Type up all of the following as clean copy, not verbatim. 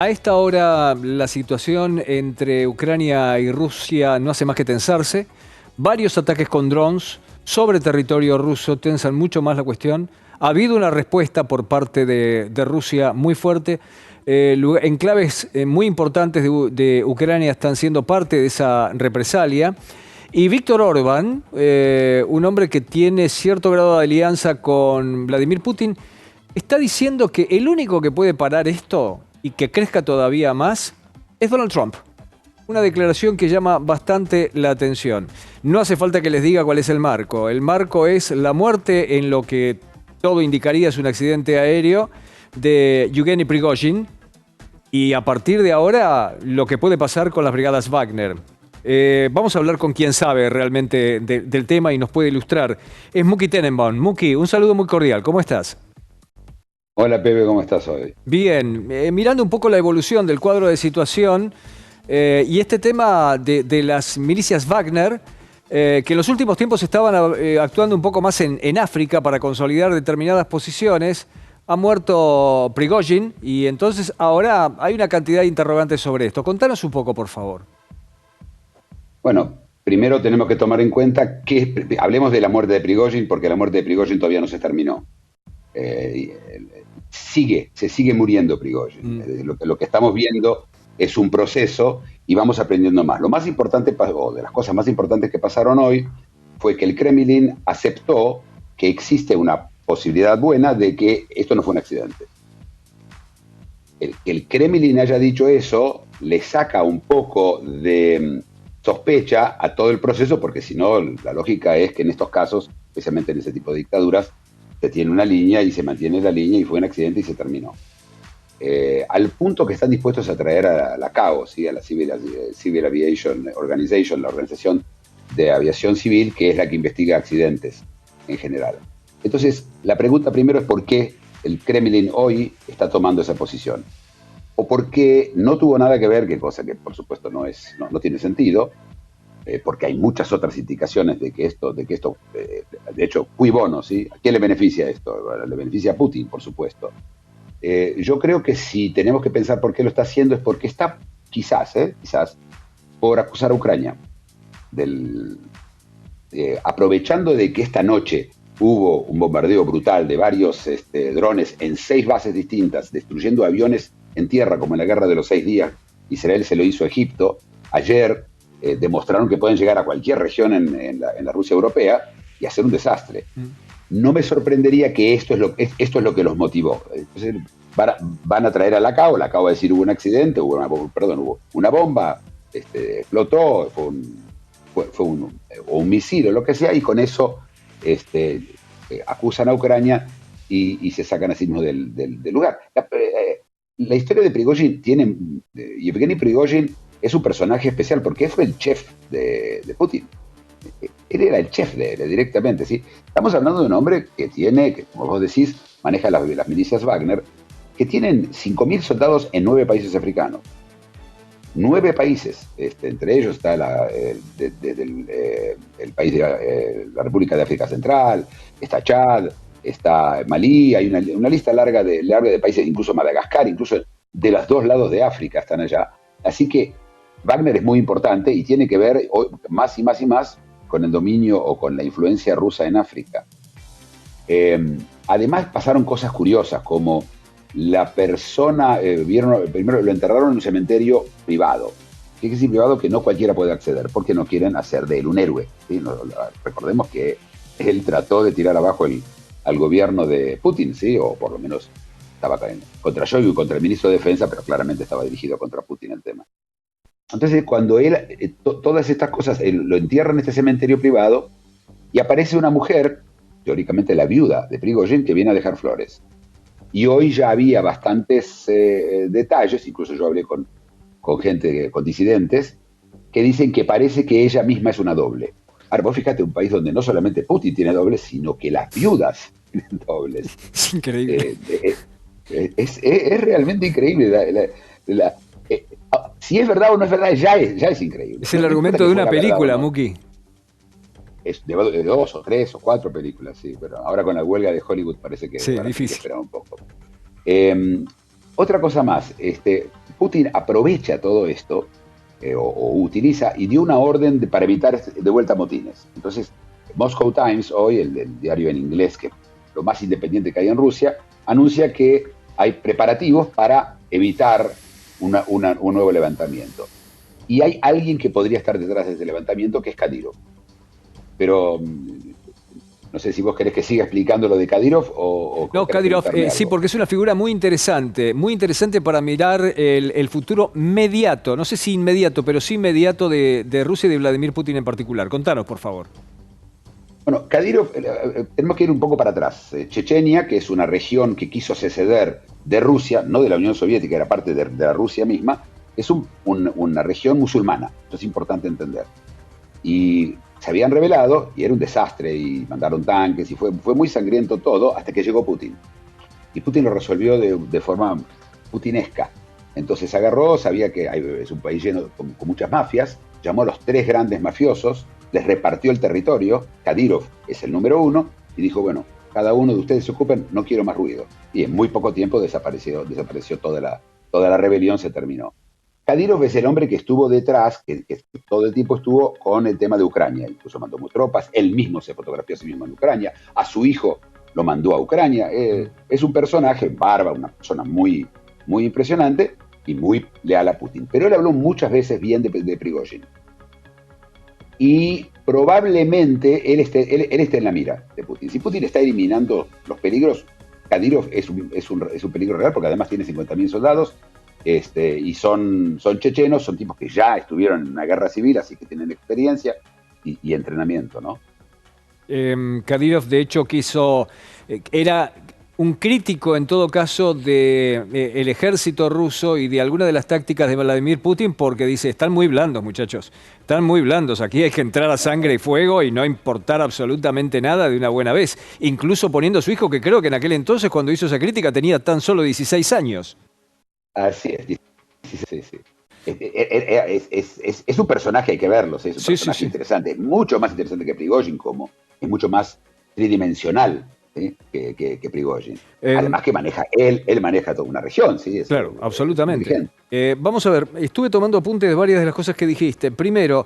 A esta hora la situación entre Ucrania y Rusia no hace más que tensarse. Varios ataques con drones sobre territorio ruso tensan mucho más la cuestión. Ha habido una respuesta por parte de Rusia muy fuerte. Enclaves muy importantes de Ucrania están siendo parte de esa represalia. Y Víctor Orbán, un hombre que tiene cierto grado de alianza con Vladimir Putin, está diciendo que el único que puede parar esto y que crezca todavía más es Donald Trump. Una declaración que llama bastante la atención. No hace falta que les diga cuál es el marco. El marco es la muerte, en lo que todo indicaría es un accidente aéreo, de Yevgeny Prigozhin. Y a partir de ahora, lo que puede pasar con las brigadas Wagner. Vamos a hablar con quien sabe realmente del tema y nos puede ilustrar. Es Muki Tenenbaum. Muki, un saludo muy cordial. ¿Cómo estás? Hola Pepe, ¿cómo estás hoy? Bien, mirando un poco la evolución del cuadro de situación y este tema de las milicias Wagner, que en los últimos tiempos estaban actuando un poco más en África para consolidar determinadas posiciones. Ha muerto Prigozhin y entonces ahora hay una cantidad de interrogantes sobre esto. Contanos un poco, por favor. Bueno, primero tenemos que tomar en cuenta que hablemos de la muerte de Prigozhin, porque la muerte de Prigozhin todavía no se terminó. Se sigue muriendo Prigozhin. Mm. Lo que estamos viendo es un proceso y vamos aprendiendo más. Lo más importante, o de las cosas más importantes que pasaron hoy, fue que el Kremlin aceptó que existe una posibilidad buena de que esto no fue un accidente. Que el Kremlin haya dicho eso le saca un poco de sospecha a todo el proceso, porque si no, la lógica es que en estos casos, especialmente en ese tipo de dictaduras, se tiene una línea y se mantiene la línea y fue un accidente y se terminó. Al punto que están dispuestos a traer a la CAO, ¿sí? A la Civil Aviation Organization, la organización de aviación civil, que es la que investiga accidentes en general. Entonces, la pregunta primero es por qué el Kremlin hoy está tomando esa posición. O por qué no tuvo nada que ver, que cosa que por supuesto no tiene sentido, porque hay muchas otras indicaciones de que esto, de hecho, cui bono, ¿sí? ¿A quién le beneficia esto? Bueno, le beneficia a Putin, por supuesto. Yo creo que si tenemos que pensar por qué lo está haciendo es porque está, quizás, por acusar a Ucrania, aprovechando de que esta noche hubo un bombardeo brutal de varios drones en 6 bases distintas, destruyendo aviones en tierra, como en la Guerra de los 6 días. Israel se lo hizo a Egipto. Ayer demostraron que pueden llegar a cualquier región en la Rusia europea y hacer un desastre. No me sorprendería que esto es lo que los motivó. Entonces, van a traer a la CAO va a decir hubo un accidente, hubo una bomba, explotó, fue un misil o lo que sea, y con eso acusan a Ucrania y se sacan a sí mismos del lugar. La historia de Prigozhin Yevgeny Prigozhin es un personaje especial porque fue el chef de Putin. Él era el chef de él directamente, ¿sí? Estamos hablando de un hombre que como vos decís, maneja las milicias Wagner, que tienen 5.000 soldados en 9 países africanos. 9 países, entre ellos está el país de la República de África Central, está Chad, está Malí, hay una lista larga de países, incluso Madagascar, incluso de los 2 lados de África están allá. Así que Wagner es muy importante y tiene que ver más y más y más con el dominio o con la influencia rusa en África. Además pasaron cosas curiosas, como la persona, primero lo enterraron en un cementerio privado. ¿Qué quiere decir privado? Que no cualquiera puede acceder, porque no quieren hacer de él un héroe, ¿sí? Recordemos que él trató de tirar abajo al gobierno de Putin, ¿sí? O por lo menos estaba contra Shoigu, contra el ministro de Defensa, pero claramente estaba dirigido contra Putin el tema. Entonces, cuando él, todas estas cosas, él lo entierra en este cementerio privado y aparece una mujer, teóricamente la viuda de Prigozhin, que viene a dejar flores. Y hoy ya había bastantes detalles, incluso yo hablé con gente, con disidentes, que dicen que parece que ella misma es una doble. Ahora, vos fíjate, un país donde no solamente Putin tiene dobles, sino que las viudas tienen dobles. Es increíble. Es realmente increíble. Si es verdad o no es verdad, ya es increíble. Es No, el no importa argumento que de una fuera verdad o película, no. Muki. Es de 2 o 3 o 4 películas, sí, pero ahora con la huelga de Hollywood parece que Sí, van a tener que difícil. esperar un poco. Otra cosa más, Putin aprovecha todo esto o utiliza y dio una orden para evitar de vuelta motines. Entonces, Moscow Times, hoy el diario en inglés, que es lo más independiente que hay en Rusia, anuncia que hay preparativos para evitar un nuevo levantamiento. Y hay alguien que podría estar detrás de ese levantamiento, que es Kadyrov. Pero no sé si vos querés que siga explicando lo de Kadyrov o No, querés Kadyrov, preguntarme sí, algo. porque es una figura muy interesante para mirar el futuro mediato, no sé si inmediato, pero sí inmediato de Rusia y de Vladimir Putin en particular. Contanos, por favor. Bueno, Kadyrov, tenemos que ir un poco para atrás. Chechenia, que es una región que quiso seceder de Rusia, no de la Unión Soviética, era parte de la Rusia misma, es una región musulmana. Esto es importante entender. Y se habían rebelado y era un desastre y mandaron tanques y fue muy sangriento todo hasta que llegó Putin. Y Putin lo resolvió de forma putinesca. Entonces agarró, sabía que es un país lleno con muchas mafias, llamó a los tres grandes mafiosos, les repartió el territorio, Kadyrov es el número uno, y dijo, bueno, cada uno de ustedes se ocupen, no quiero más ruido. Y en muy poco tiempo desapareció toda la rebelión, se terminó. Kadyrov es el hombre que estuvo detrás, que todo el tiempo estuvo con el tema de Ucrania, incluso mandó tropas, él mismo se fotografió a sí mismo en Ucrania, a su hijo lo mandó a Ucrania. Es un personaje bárbaro, una persona muy, muy impresionante y muy leal a Putin. Pero él habló muchas veces bien de Prigozhin. Y probablemente él esté en la mira de Putin. Si Putin está eliminando los peligros, Kadyrov es un peligro real porque además tiene 50.000 soldados y son chechenos, son tipos que ya estuvieron en una guerra civil, así que tienen experiencia y entrenamiento, ¿no? Kadyrov, de hecho, era un crítico en todo caso del ejército ruso y de algunas de las tácticas de Vladimir Putin porque dice, están muy blandos muchachos, están muy blandos, aquí hay que entrar a sangre y fuego y no importar absolutamente nada de una buena vez, incluso poniendo a su hijo que creo que en aquel entonces cuando hizo esa crítica tenía tan solo 16 años. Así es, sí, sí. Es un personaje, hay que verlo, ¿sí? Es un Sí, sí, personaje sí. interesante, mucho más interesante que Prigozhin, como es mucho más tridimensional, ¿sí? que Prigozhin. Em, Además que él maneja toda una región, ¿sí? Claro, Es un absolutamente. dirigente. Vamos a ver, estuve tomando apuntes de varias de las cosas que dijiste. Primero,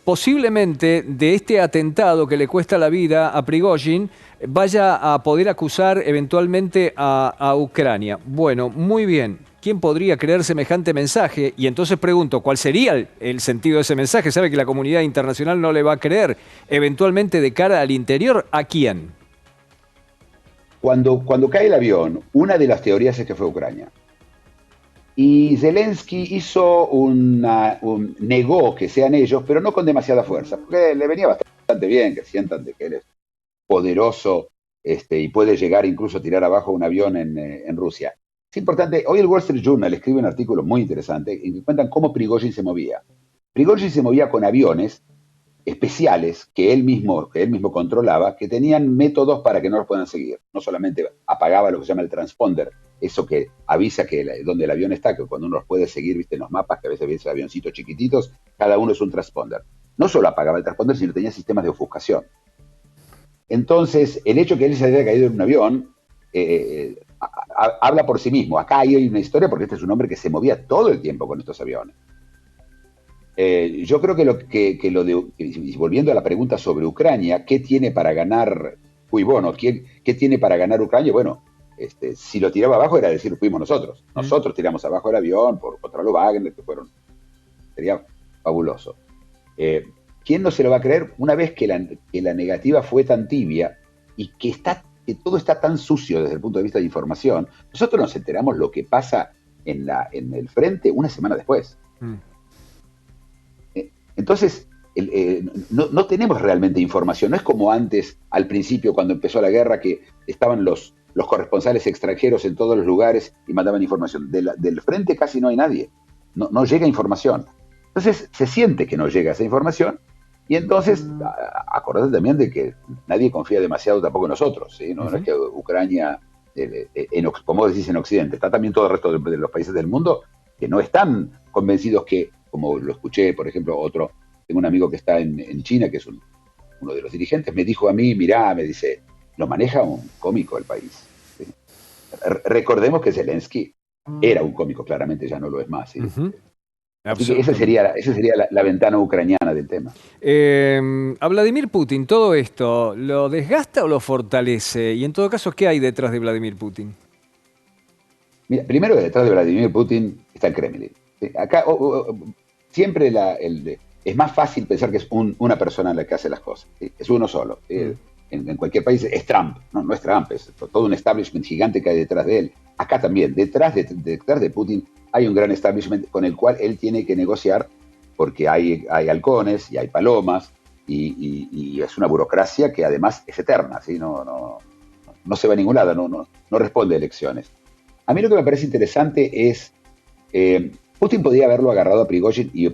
posiblemente de este atentado que le cuesta la vida a Prigozhin, vaya a poder acusar eventualmente a Ucrania. Bueno, muy bien. ¿Quién podría creer semejante mensaje? Y entonces pregunto, ¿cuál sería el sentido de ese mensaje? Sabe que la comunidad internacional no le va a creer. Eventualmente de cara al interior, ¿a quién? Cuando cae el avión, una de las teorías es que fue Ucrania. Y Zelensky negó que sean ellos, pero no con demasiada fuerza, porque le venía bastante bien que sientan de que él es poderoso y puede llegar incluso a tirar abajo un avión en Rusia. Es importante, hoy el Wall Street Journal escribe un artículo muy interesante en que cuentan cómo Prigozhin se movía. Prigozhin se movía con aviones especiales que él mismo controlaba, que tenían métodos para que no los puedan seguir. No solamente apagaba lo que se llama el transponder, eso que avisa donde el avión está, que cuando uno los puede seguir, viste, en los mapas, que a veces ves avioncitos chiquititos, cada uno es un transponder. No solo apagaba el transponder, sino tenía sistemas de ofuscación. Entonces, el hecho que él se haya caído en un avión habla por sí mismo. Acá hay una historia porque este es un hombre que se movía todo el tiempo con estos aviones. Yo creo volviendo a la pregunta sobre Ucrania, ¿qué tiene para ganar Cuibono? ¿Qué tiene para ganar Ucrania? Bueno, si lo tiraba abajo era decir, fuimos nosotros. ¿Mm? Nosotros tiramos abajo el avión contra los Wagner, sería fabuloso. Eh, ¿Quién no se lo va a creer una vez que la negativa fue tan tibia y que todo está tan sucio desde el punto de vista de información? Nosotros nos enteramos lo que pasa en el frente una semana después. Mm. Entonces, no tenemos realmente información. No es como antes, al principio, cuando empezó la guerra, que estaban los corresponsales extranjeros en todos los lugares y mandaban información. Del frente casi no hay nadie. No llega información. Entonces, se siente que no llega esa información y entonces, acordate también de que nadie confía demasiado tampoco en nosotros, ¿sí? No es Ujú. que Ucrania, como decís, en Occidente, está también todo el resto de los países del mundo que no están convencidos que, como lo escuché, por ejemplo, tengo un amigo que está en China, que es uno de los dirigentes, me dijo a mí, mirá, me dice, lo maneja un cómico el país, ¿sí? Recordemos que Zelensky Era un cómico, claramente ya no lo es más. ¿Sí? Ujú. Así que Absolutamente. esa sería la ventana ucraniana del tema. A Vladimir Putin, ¿todo esto lo desgasta o lo fortalece? Y en todo caso, ¿qué hay detrás de Vladimir Putin? Mira, primero detrás de Vladimir Putin está el Kremlin. ¿Sí? Acá siempre es más fácil pensar que es una persona la que hace las cosas. ¿Sí? Es uno solo. ¿Sí? Mm. En cualquier país es Trump. No, no es Trump, es todo un establishment gigante que hay detrás de él. Acá también, detrás de Putin hay un gran establishment con el cual él tiene que negociar porque hay halcones y hay palomas y es una burocracia que además es eterna. ¿Sí? No se va a ningún lado, no responde a elecciones. A mí lo que me parece interesante es, Putin podía haberlo agarrado a Prigozhin y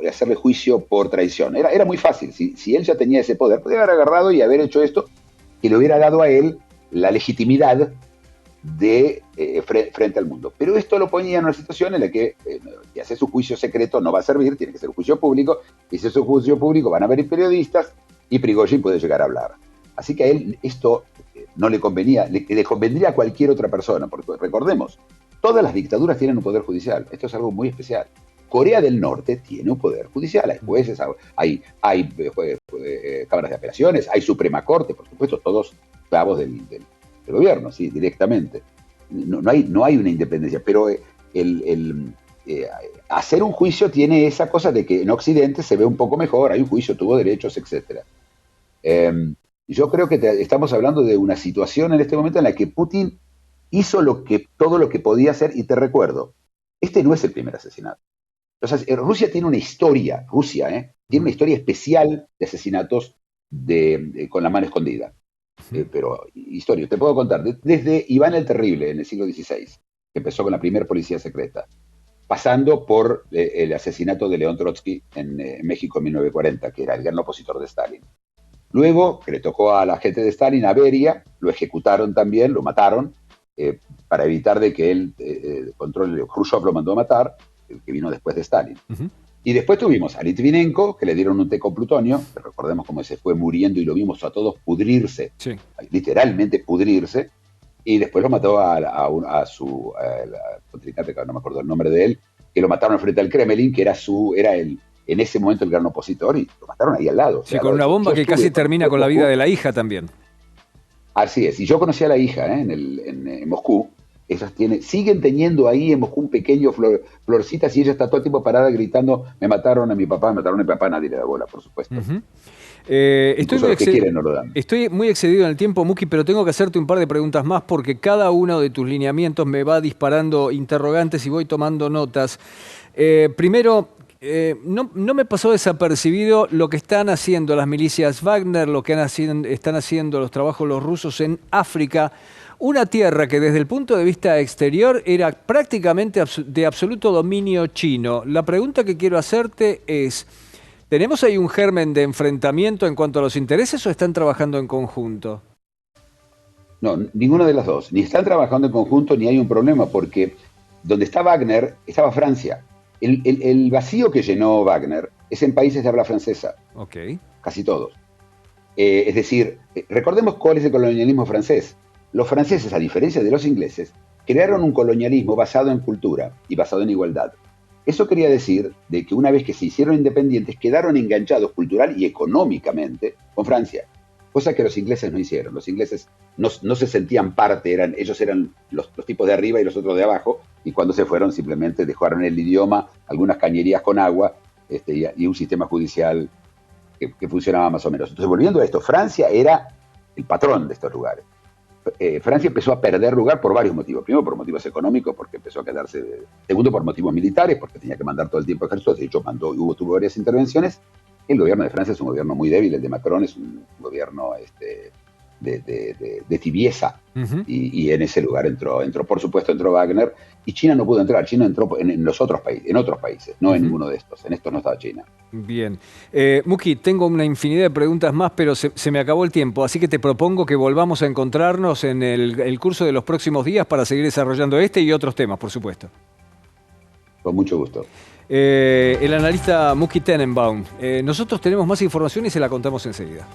hacerle juicio por traición. Era muy fácil. Si él ya tenía ese poder, podía haber agarrado y haber hecho esto, que le hubiera dado a él la legitimidad frente al mundo. Pero esto lo ponía en una situación en la que si hace su juicio secreto no va a servir, tiene que ser un juicio público, y si es un juicio público van a haber periodistas y Prigozhin puede llegar a hablar. Así que a él esto no le convenía, le convendría a cualquier otra persona, porque recordemos, todas las dictaduras tienen un poder judicial, esto es algo muy especial. Corea del Norte tiene un poder judicial, hay jueces, hay cámaras de apelaciones, hay Suprema Corte, por supuesto, todos clavos del gobierno, sí, directamente. No hay una independencia, pero hacer un juicio tiene esa cosa de que en Occidente se ve un poco mejor, hay un juicio, tuvo derechos, etc. Yo creo que estamos hablando de una situación en este momento en la que Putin hizo todo lo que podía hacer, y te recuerdo, este no es el primer asesinato. O sea, Rusia tiene una historia, tiene una historia especial de asesinatos con la mano escondida. Pero historia, te puedo contar, desde Iván el Terrible en el siglo XVI, que empezó con la primera policía secreta, pasando por el asesinato de León Trotsky en México en 1940, que era el gran opositor de Stalin. Luego, que le tocó a la gente de Stalin, a Beria, lo ejecutaron también, lo mataron, para evitar de que él controle. Khrushchev lo mandó a matar, el que vino después de Stalin. Ujú. Y después tuvimos a Litvinenko, que le dieron un té con plutonio, que recordemos cómo se fue muriendo y lo vimos a todos pudrirse, Sí. literalmente pudrirse, y después lo mató a su contrincante, que no me acuerdo el nombre de él, que lo mataron frente al Kremlin, que era en ese momento el gran opositor, y lo mataron ahí al lado. O Sí, sea, con una bomba yo que estuve casi cuando termina estuve con en la vida Moscú. de la hija también. Así es, y yo conocí a la hija en Moscú. Siguen teniendo ahí en Moscú un pequeño florcitas, y ella está todo el tiempo parada gritando: me mataron a mi papá, me mataron a mi papá. Nadie le da bola, por supuesto. Ujú. Incluso los que quieren no lo dan. Estoy muy excedido en el tiempo, Muki, pero tengo que hacerte un par de preguntas más porque cada uno de tus lineamientos me va disparando interrogantes y voy tomando notas. Primero, no me pasó desapercibido lo que están haciendo las milicias Wagner, lo que están haciendo los trabajos los rusos en África, una tierra que desde el punto de vista exterior era prácticamente de absoluto dominio chino. La pregunta que quiero hacerte es, ¿tenemos ahí un germen de enfrentamiento en cuanto a los intereses o están trabajando en conjunto? No, ninguna de las dos. Ni están trabajando en conjunto ni hay un problema, porque donde está Wagner estaba Francia. El vacío que llenó Wagner es en países de habla francesa, Ok. casi todos. Es decir, recordemos cuál es el colonialismo francés. Los franceses, a diferencia de los ingleses, crearon un colonialismo basado en cultura y basado en igualdad. Eso quería decir de que una vez que se hicieron independientes, quedaron enganchados cultural y económicamente con Francia, cosa que los ingleses no hicieron. Los ingleses no se sentían parte, ellos eran los tipos de arriba y los otros de abajo, y cuando se fueron simplemente dejaron el idioma, algunas cañerías con agua, y un sistema judicial que funcionaba más o menos. Entonces, volviendo a esto, Francia era el patrón de estos lugares. Francia empezó a perder lugar por varios motivos. Primero, por motivos económicos, porque empezó a quedarse. Segundo, por motivos militares, porque tenía que mandar todo el tiempo ejércitos. De hecho, tuvo varias intervenciones. El gobierno de Francia es un gobierno muy débil. El de Macron es un gobierno de tibieza. Ujú. Y en ese lugar entró, por supuesto, entró Wagner. Y China no pudo entrar. China entró en los otros países, no en Ujú. ninguno de estos. En estos no estaba China. Bien. Muki, tengo una infinidad de preguntas más, pero se me acabó el tiempo, así que te propongo que volvamos a encontrarnos en el curso de los próximos días para seguir desarrollando este y otros temas, por supuesto. Con mucho gusto. El analista Muki Tenenbaum. Nosotros tenemos más información y se la contamos enseguida.